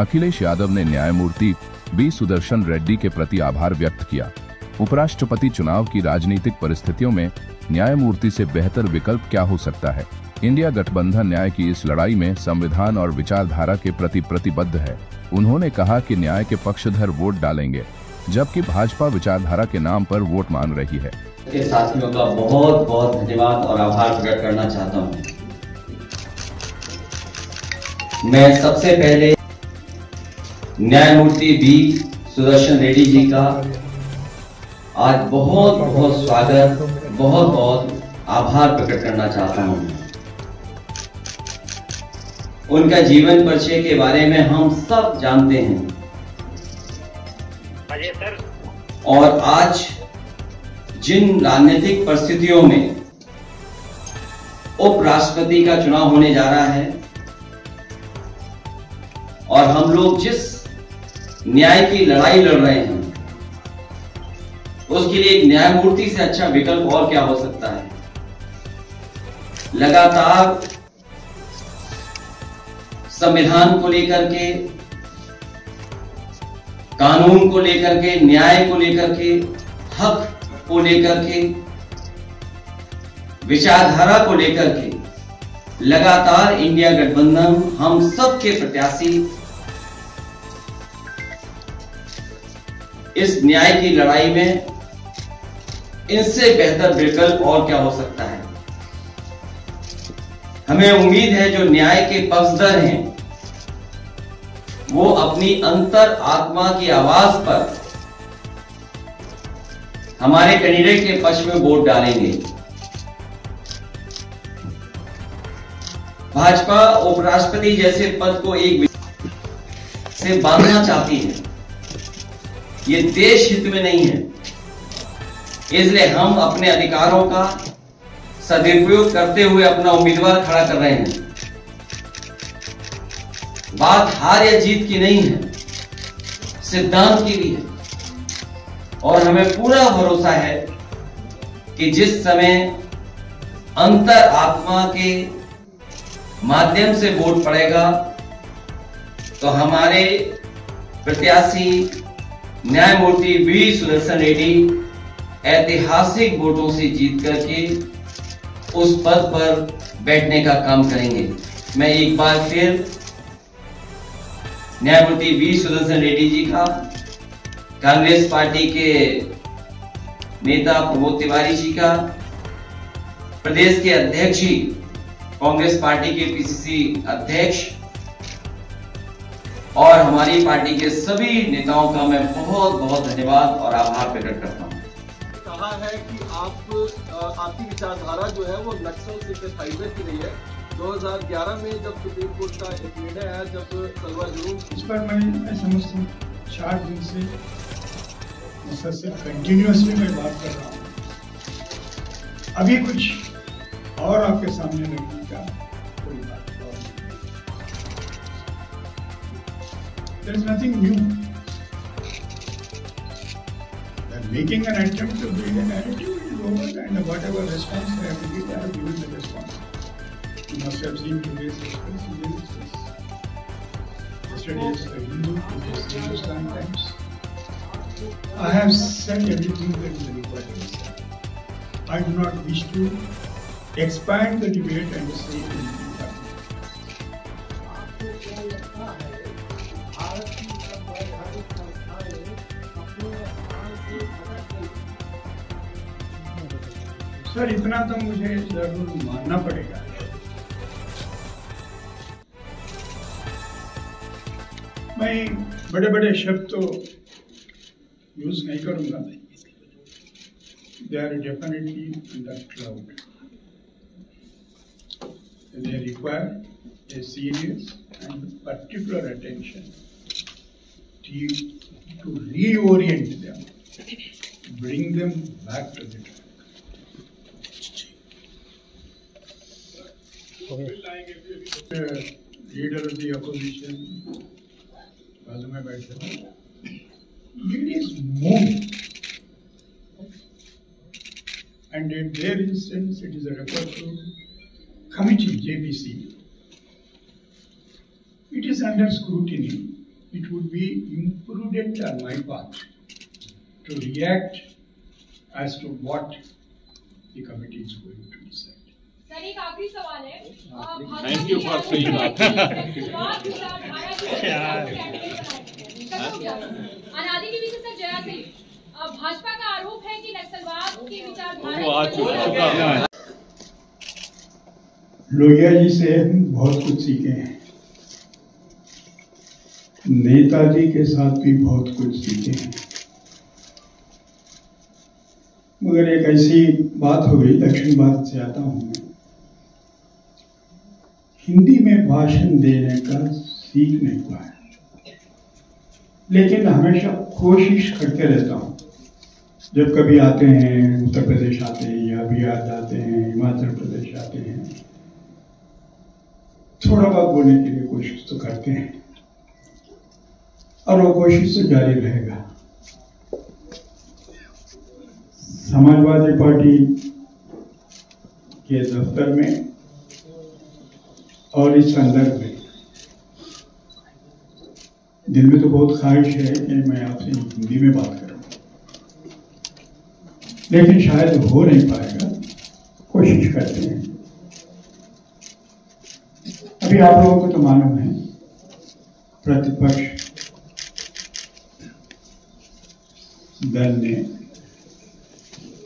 अखिलेश यादव ने न्यायमूर्ति बी सुदर्शन रेड्डी के प्रति आभार व्यक्त किया। उपराष्ट्रपति चुनाव की राजनीतिक परिस्थितियों में न्यायमूर्ति से बेहतर विकल्प क्या हो सकता है। इंडिया गठबंधन न्याय की इस लड़ाई में संविधान और विचारधारा के प्रति प्रतिबद्ध है। उन्होंने कहा कि न्याय के पक्षधर वोट डालेंगे, जबकि भाजपा विचारधारा के नाम पर वोट मांग रही है। के साथियों का बहुत बहुत धन्यवाद और आभार प्रकट करना चाहता हूं। मैं सबसे पहले न्यायमूर्ति बी सुदर्शन रेड्डी जी का आज बहुत बहुत स्वागत, बहुत बहुत आभार प्रकट करना चाहता हूं। उनका जीवन परिचय के बारे में हम सब जानते हैं और आज जिन राजनीतिक परिस्थितियों में उपराष्ट्रपति का चुनाव होने जा रहा है और हम लोग जिस न्याय की लड़ाई लड़ रहे हैं, उसके लिए एक न्यायमूर्ति से अच्छा विकल्प और क्या हो सकता है। लगातार संविधान को लेकर के, कानून को लेकर के, न्याय को लेकर के, हक को लेकर के, विचारधारा को लेकर के लगातार इंडिया गठबंधन हम सब के प्रत्याशी इस न्याय की लड़ाई में इनसे बेहतर विकल्प और क्या हो सकता है। हमें उम्मीद है जो न्याय के पक्षधर हैं वो अपनी अंतर आत्मा की आवाज पर हमारे कैंडिडेट के पक्ष में वोट डालेंगे। भाजपा उपराष्ट्रपति जैसे पद को एक से बांधना चाहती है, ये देश हित में नहीं है। इसलिए हम अपने अधिकारों का सदुपयोग करते हुए अपना उम्मीदवार खड़ा कर रहे हैं। बात हार या जीत की नहीं है, सिद्धांत की भी है और हमें पूरा भरोसा है कि जिस समय अंतर आत्मा के माध्यम से वोट पड़ेगा तो हमारे प्रत्याशी न्यायमूर्ति बी सुदर्शन रेड्डी ऐतिहासिक वोटों से जीत करके उस पद पर बैठने का काम करेंगे। मैं एक बार फिर न्यायमूर्ति बी सुदर्शन रेड्डी जी का, कांग्रेस पार्टी के नेता प्रमोद तिवारी जी का, प्रदेश के अध्यक्ष जी, कांग्रेस पार्टी के पीसीसी अध्यक्ष और हमारी पार्टी के सभी नेताओं का मैं बहुत बहुत धन्यवाद और आभार प्रकट करता हूं। कहा है कि आपकी विचारधारा जो है वो नक्सल सिंपैथाइजर की नहीं है। 2011 में जब सुप्रीम कोर्ट का एक निर्णय आया, जब तलवार जुलूम, इस पर मैं समझता हूँ 4 दिन से मुसलसल कंटिन्यूअसली मैं बात कर रहा हूँ। अभी कुछ और आपके सामने रखने का कोई बात और there is nothing new. They are making an attempt to build a narrative is over, and whatever response they have to give, they have given the response. You must have seen today's express. Yesterday's Hindu, today's Hindustan Times. I have said everything that is required to be said. I do not wish to expand the debate and say anything. Sir, इतना तो मुझे जरूर मानना पड़ेगा। मैं बड़े बड़े शब्द तो यूज नहीं करूंगा। They are definitely in the cloud. They require a serious and particular attention to reorient them, bring them back to the track. Leader of the opposition, it is moved, and in their instance, it is a referred to committee JPC. It is under scrutiny. be imprudent on my part to react as to what the committee is going to decide. Sir एक आखिरी सवाल है। Thank you for saying that. अनादि TV से sir Jaya Singh, Bhajpa का आरोप है कि नक्सलवाद की विचारधारा वो आ चुका है। लोहिया जी से हम बहुत कुछ सीखे हैं, नेताजी के साथ भी बहुत कुछ सीखे हैं, मगर एक ऐसी बात हो गई, दक्षिण भारत से आता हूं मैं, हिंदी में भाषण देने का सीख नहीं पाया, लेकिन हमेशा कोशिश करते रहता हूं। जब कभी आते हैं, उत्तर प्रदेश आते हैं या बिहार जाते हैं, हिमाचल प्रदेश आते हैं, थोड़ा बहुत बोलने के लिए कोशिश तो करते हैं और वो कोशिश तो जारी रहेगा। समाजवादी पार्टी के दफ्तर में और इस संदर्भ में दिल में तो बहुत ख्वाहिश है कि मैं आपसे हिंदी में बात करूं, लेकिन शायद हो नहीं पाएगा, कोशिश करते हैं। अभी आप लोगों को तो मालूम है, प्रतिपक्ष दल ने